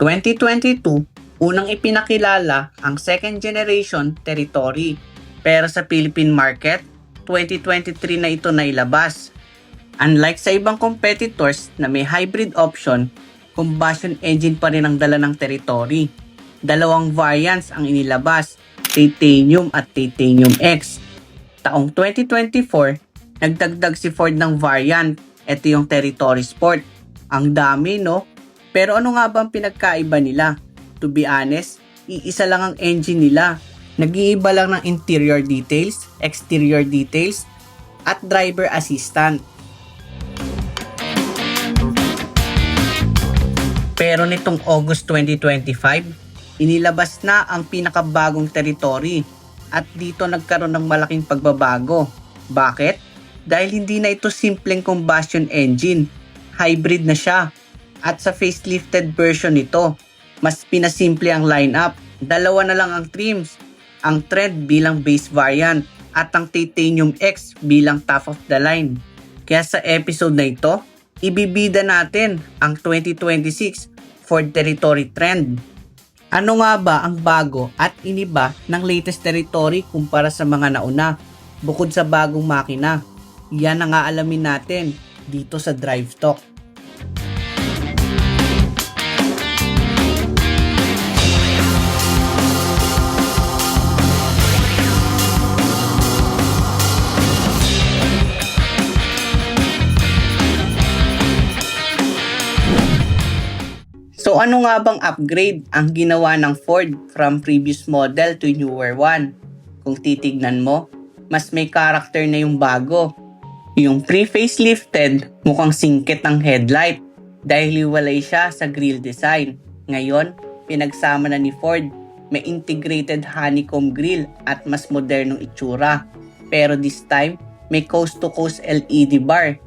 2022, unang ipinakilala ang second generation Territory. Pero sa Philippine market, 2023 na ito nailabas. Unlike sa ibang competitors na may hybrid option, combustion engine pa rin ang dala ng Territory. Dalawang variants ang inilabas, Titanium at Titanium X. Taong 2024, nagdagdag si Ford ng variant. Ito yung Territory Sport. Ang dami, no? Pero ano nga ba ang pinagkaiba nila? To be honest, iisa lang ang engine nila. Nag-iiba lang ng interior details, exterior details, at driver assistant. Pero nitong August 2025, inilabas na ang pinakabagong Territory at dito nagkaroon ng malaking pagbabago. Bakit? Dahil hindi na ito simpleng combustion engine, hybrid na siya. At sa facelifted version nito, mas pinasimple ang lineup. Dalawa na lang ang trims, ang Trend bilang base variant at ang Titanium X bilang top of the line. Kaya sa episode na ito, ibibida natin ang 2026 Ford Territory Trend. Ano nga ba ang bago at iniba ng latest Territory kumpara sa mga nauna? Bukod sa bagong makina, yan ang aalamin natin dito sa Drive Talk. So ano nga bang upgrade ang ginawa ng Ford from previous model to newer one? Kung titignan mo, mas may character na yung bago. Yung pre-facelifted, mukhang singkit ang headlight dahil hiwalay siya sa grille design. Ngayon, pinagsama na ni Ford, may integrated honeycomb grille at mas modernong itsura. Pero this time, may coast-to-coast LED bar,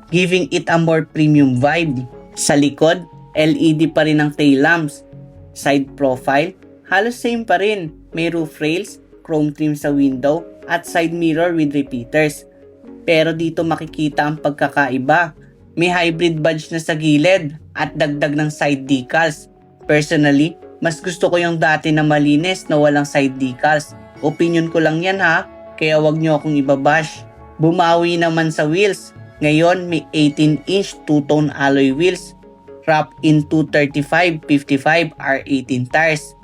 giving it a more premium vibe. Sa likod, LED pa rin ang tail lamps. Side profile, halos same pa rin. May roof rails, chrome trim sa window, at side mirror with repeaters. Pero dito makikita ang pagkakaiba. May hybrid badge na sa gilid at dagdag ng side decals. Personally, mas gusto ko yung dati na malinis na walang side decals. Opinion ko lang yan ha, kaya wag nyo akong ibabash. Bumawi naman sa wheels. Ngayon may 18-inch two-tone alloy wheels. Wrapped in 235/55 R18 tires.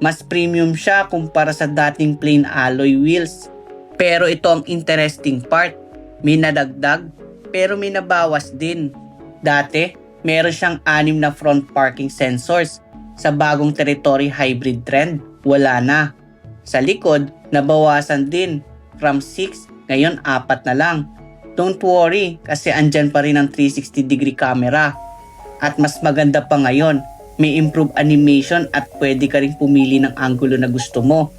Mas premium siya kumpara sa dating plain alloy wheels. Pero ito ang interesting part. May nadagdag, pero may nabawas din. Dati, meron siyang 6 na front parking sensors. Sa bagong Territory hybrid trend, wala na. Sa likod, nabawasan din. From 6, ngayon 4 na lang. Don't worry, kasi andyan pa rin ang 360-degree camera. At mas maganda pa ngayon, may improved animation at pwede ka rin pumili ng angulo na gusto mo.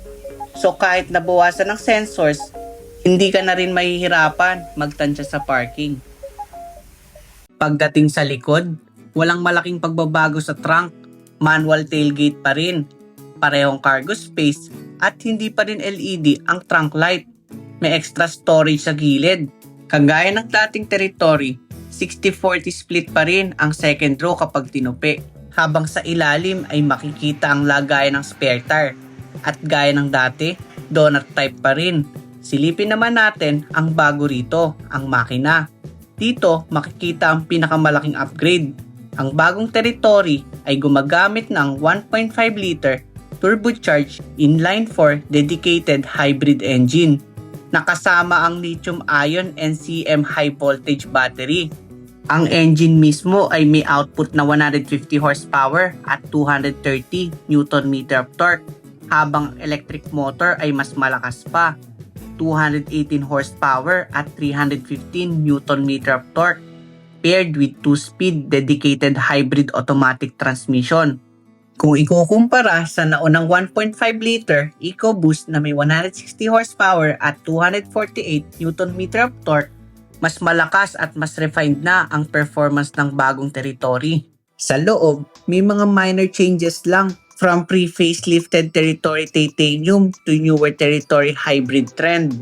So kahit nabawasan ng sensors, hindi ka na rin mahihirapan magtansya sa parking. Pagdating sa likod, walang malaking pagbabago sa trunk, manual tailgate pa rin, parehong cargo space at hindi pa rin LED ang trunk light. May extra storage sa gilid. Kagaya ng dating Territory, 60-40 split pa rin ang second row kapag tinupi, habang sa ilalim ay makikita ang lagayan ng spare tire. At gaya ng dati, donut type pa rin. Silipin naman natin ang bago rito, ang makina. Dito makikita ang pinakamalaking upgrade. Ang bagong Territory ay gumagamit ng 1.5 liter turbocharged inline-4 dedicated hybrid engine. Nakasama ang lithium-ion NCM high voltage battery. Ang engine mismo ay may output na 150 horsepower at 230 Nm of torque, habang electric motor ay mas malakas pa, 218 horsepower at 315 Nm of torque, paired with 2-speed dedicated hybrid automatic transmission. Kung ikukumpara sa naunang 1.5 liter EcoBoost na may 160 horsepower at 248 Nm of torque, mas malakas at mas refined na ang performance ng bagong Territory. Sa loob, may mga minor changes lang from pre-facelifted Territory Titanium to newer Territory Hybrid Trend.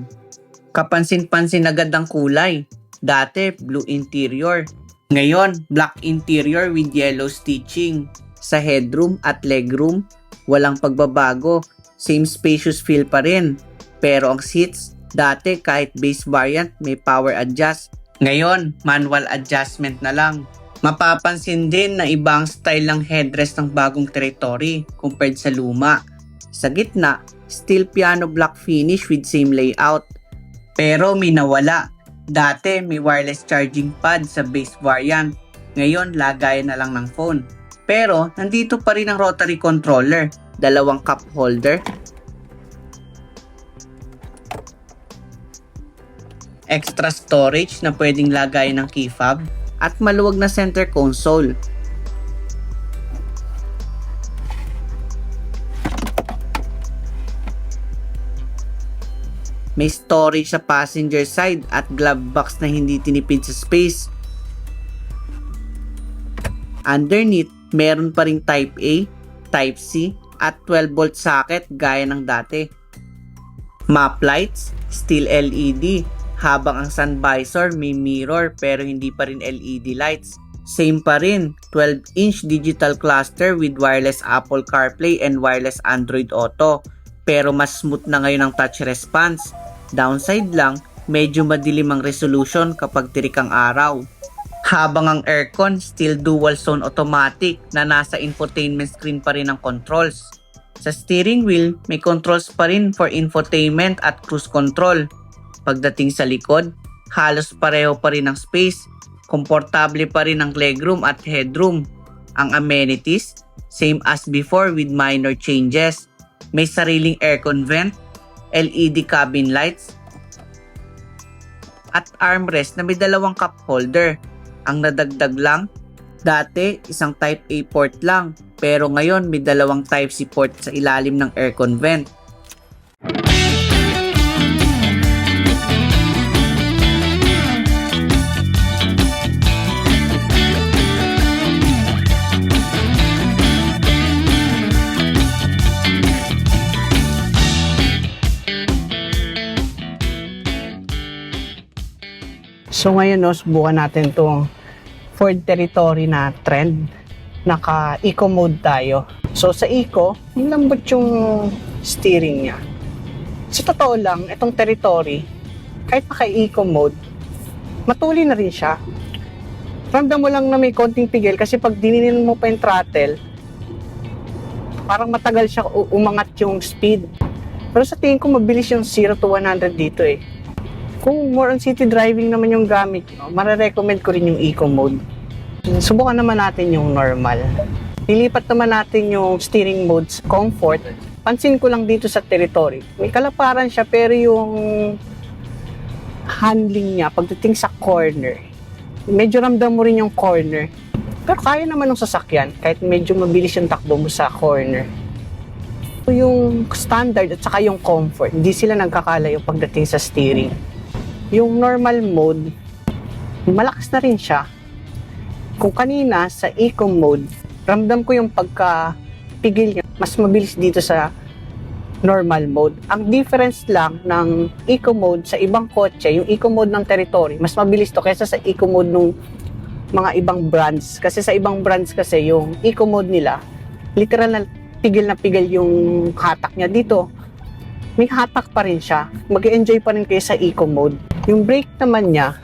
Kapansin-pansin agad ang kulay. Dati, blue interior. Ngayon, black interior with yellow stitching. Sa headroom at legroom, walang pagbabago. Same spacious feel pa rin. Pero ang seats, dati kahit base variant may power adjust. Ngayon, manual adjustment na lang. Mapapansin din na iba ang style ng headrest ng bagong Territory compared sa luma. Sa gitna, still piano black finish with same layout. Pero may nawala. Dati may wireless charging pad sa base variant. Ngayon, lagayan na lang ng phone. Pero nandito pa rin ang rotary controller, dalawang cup holder, extra storage na pwedeng lagayan ng key fob, at maluwag na center console. May storage sa passenger side at glove box na hindi tinipid sa space. Underneath, meron pa ring Type A, Type C, at 12-volt socket gaya ng dati. Map lights, still LED, habang ang sun visor may mirror pero hindi pa rin LED lights. Same pa rin, 12-inch digital cluster with wireless Apple CarPlay and wireless Android Auto, pero mas smooth na ngayon ang touch response. Downside lang, medyo madilim ang resolution kapag tirik ang araw. Habang ang aircon still dual zone automatic na nasa infotainment screen pa rin ang controls. Sa steering wheel, may controls pa rin for infotainment at cruise control. Pagdating sa likod, halos pareho pa rin ang space, komportable pa rin ang legroom at headroom. Ang amenities, same as before with minor changes. May sariling aircon vent, LED cabin lights, at armrest na may dalawang cup holder. Ang nadagdag lang, dati isang Type A port lang, pero ngayon may dalawang Type C port sa ilalim ng aircon vent. So ngayon subukan natin itong Ford Territory na trend. Naka eco mode tayo. So sa eco, lambot yung steering niya. Sa totoo lang, itong Territory, kahit naka eco mode, matuli na rin siya. Ramdam mo lang na may konting pigil kasi pag dininin mo pa yung throttle, parang matagal siya umangat yung speed. Pero sa tingin ko mabilis yung 0 to 100 dito eh. Kung more on city driving naman yung gamit nyo, mararecommend ko rin yung eco mode. Subukan naman natin yung normal. Nilipat naman natin yung steering modes, comfort. Pansin ko lang dito sa Territory, may kalaparan siya pero yung handling niya pagdating sa corner, medyo ramdam mo rin yung corner. Pero kaya naman ng sasakyan kahit medyo mabilis yung takbo mo sa corner. Yung standard at saka yung comfort, hindi sila nagkakalayo pagdating sa steering. Yung normal mode, malakas na rin siya. Kung kanina sa eco mode, ramdam ko yung pagka-pigil niya, mas mabilis dito sa normal mode. Ang difference lang ng eco mode sa ibang kotse, yung eco mode ng Territory, mas mabilis to kaysa sa eco mode ng mga ibang brands. Kasi sa ibang brands kasi, yung eco mode nila, literal na pigil yung hatak niya. Dito, may hatak pa rin siya. Mag-enjoy pa rin kayo sa eco mode. Yung brake naman niya,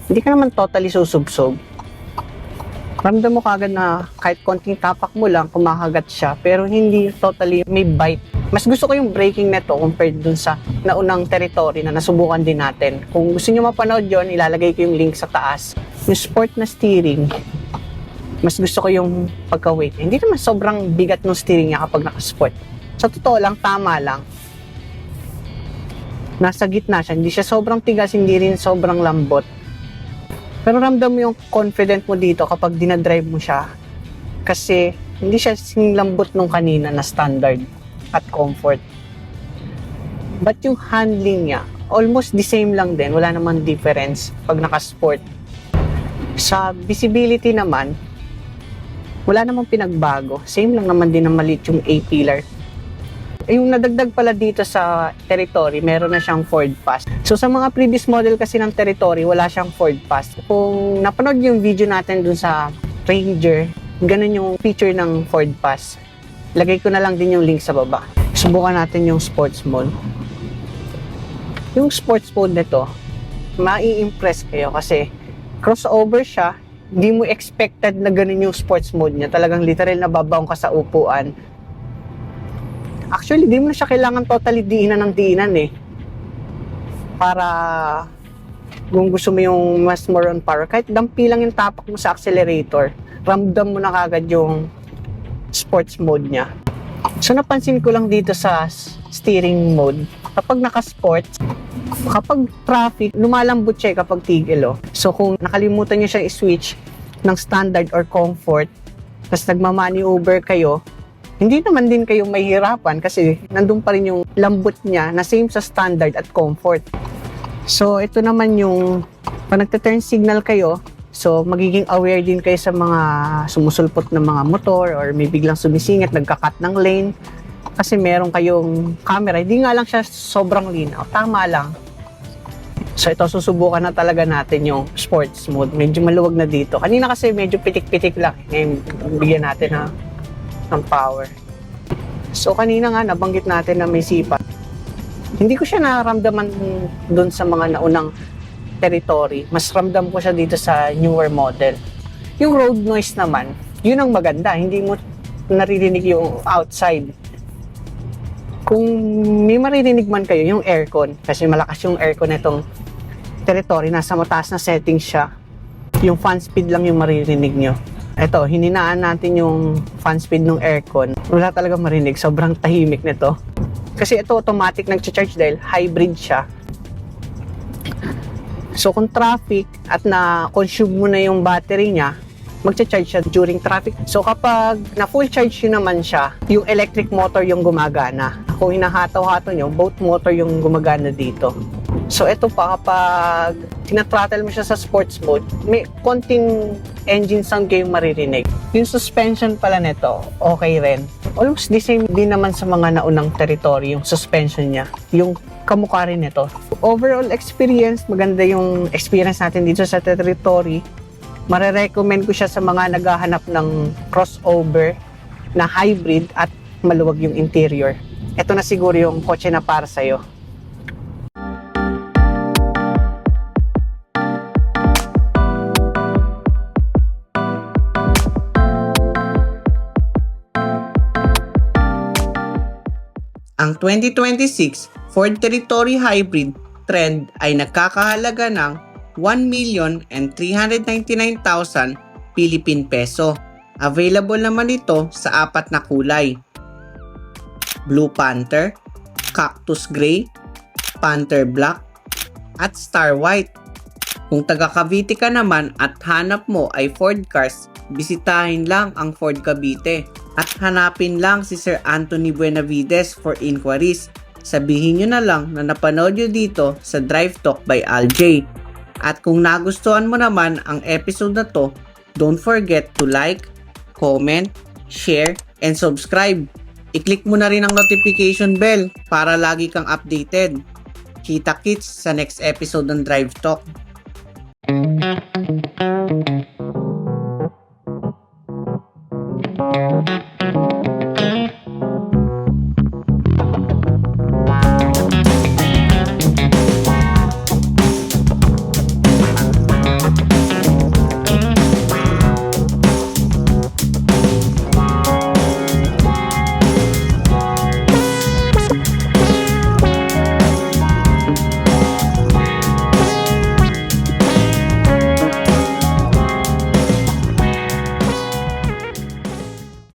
hindi ka naman totally susubsob. Ramdam mo kagad na kahit konting tapak mo lang, kumakagat siya, pero hindi totally may bite. Mas gusto ko yung braking neto compared dun sa naunang Territory na nasubukan din natin. Kung gusto nyo mapanood yon, ilalagay ko yung link sa taas. Yung sport na steering, mas gusto ko yung pagka-weight. Hindi naman sobrang bigat ng steering niya kapag naka-sport. Sa totoo lang, tama lang. Nasa gitna siya, hindi siya sobrang tigas, hindi rin sobrang lambot. Pero ramdam mo yung confident mo dito kapag dinadrive mo siya. Kasi hindi siya sinilambot nung kanina na standard at comfort. But yung handling niya, almost the same lang din. Wala naman difference pag naka-sport. Sa visibility naman, wala namang pinagbago. Same lang naman din na maliit yung A-pillar. Yung nadagdag pala dito sa Territory, meron na siyang Ford Pass. So sa mga previous model kasi ng Territory, wala siyang Ford Pass. Kung napanood yung video natin dun sa Ranger, Ganun yung feature ng Ford Pass. Lagay ko na lang din yung link sa baba. Subukan natin yung sports mode. Yung sports mode nito, mai-impress kayo kasi crossover siya. Hindi mo expected na ganun yung sports mode niya. Talagang literal na babaong ka sa upuan. Actually, di mo na siya kailangan totally diinan ng diinan eh. Para kung gusto mo yung mas more on power, kahit dampi lang yung tapak mo sa accelerator, ramdam mo na kagad yung sports mode niya. So napansin ko lang dito sa steering mode, kapag naka-sports, kapag traffic, lumalambot siya kapag tigil. So kung nakalimutan niyo siya i-switch ng standard or comfort, tapos nagmamaneuver kayo, hindi naman din kayo mahihirapan kasi nandun pa rin yung lambot niya na same sa standard at comfort. So ito naman yung pag nagte-turn signal kayo, so magiging aware din kayo sa mga sumusulpot na mga motor or may biglang sumisingit, nagka-cut ng lane. Kasi meron kayong camera, hindi nga lang siya sobrang linaw, tama lang. So ito, susubukan na talaga natin yung sports mode. Medyo maluwag na dito. Kanina kasi medyo pitik-pitik lang. Ngayon, bigyan natin ng power. So kanina nga, nabanggit natin na may sipa. Hindi ko siya nararamdaman doon sa mga naunang territory. Mas ramdam ko siya dito sa newer model. Yung road noise naman, yun ang maganda. Hindi mo naririnig yung outside. Kung may maririnig man kayo, yung aircon, kasi malakas yung aircon nitong territory, nasa mataas na settings siya, yung fan speed lang yung maririnig nyo. Ito, hininaan natin yung fan speed ng aircon. Wala talaga marinig, sobrang tahimik nito. Kasi ito automatic nag-charge dahil hybrid siya. So kung traffic at na-consume mo na yung battery niya, magcha-charge siya during traffic. So kapag na full charge yun naman siya, yung electric motor yung gumagana. Kung hinahataw-hataw nyo, both motor yung gumagana dito. So ito pa, kapag tinathrottle mo siya sa sports mode, may konting engine sound kayong maririnig. Yung suspension pala nito, okay rin. Almost the same din naman sa mga naunang territory, yung suspension niya. Yung kamukha rin nito. Overall experience, maganda yung experience natin dito sa territory. Mare-recommend ko siya sa mga naghahanap ng crossover na hybrid at maluwag yung interior. Ito na siguro yung kotse na para sa'yo. Ang 2026 Ford Territory Hybrid trend ay nagkakahalaga ng 1,399,000 Philippine peso. Available naman ito sa 4 na kulay: Blue Panther, Cactus Gray, Panther Black, at Star White. Kung taga Cavite ka naman at hanap mo ay Ford cars, bisitahin lang ang Ford Cavite at hanapin lang si Sir Anthony Buenavides for inquiries. Sabihin nyo na lang na napanood nyo dito sa Drive Talk by Aljay. At kung nagustuhan mo naman ang episode na to, don't forget to like, comment, share, and subscribe. I-click mo na rin ang notification bell para lagi kang updated. Kita-kits sa next episode ng Drive Talk.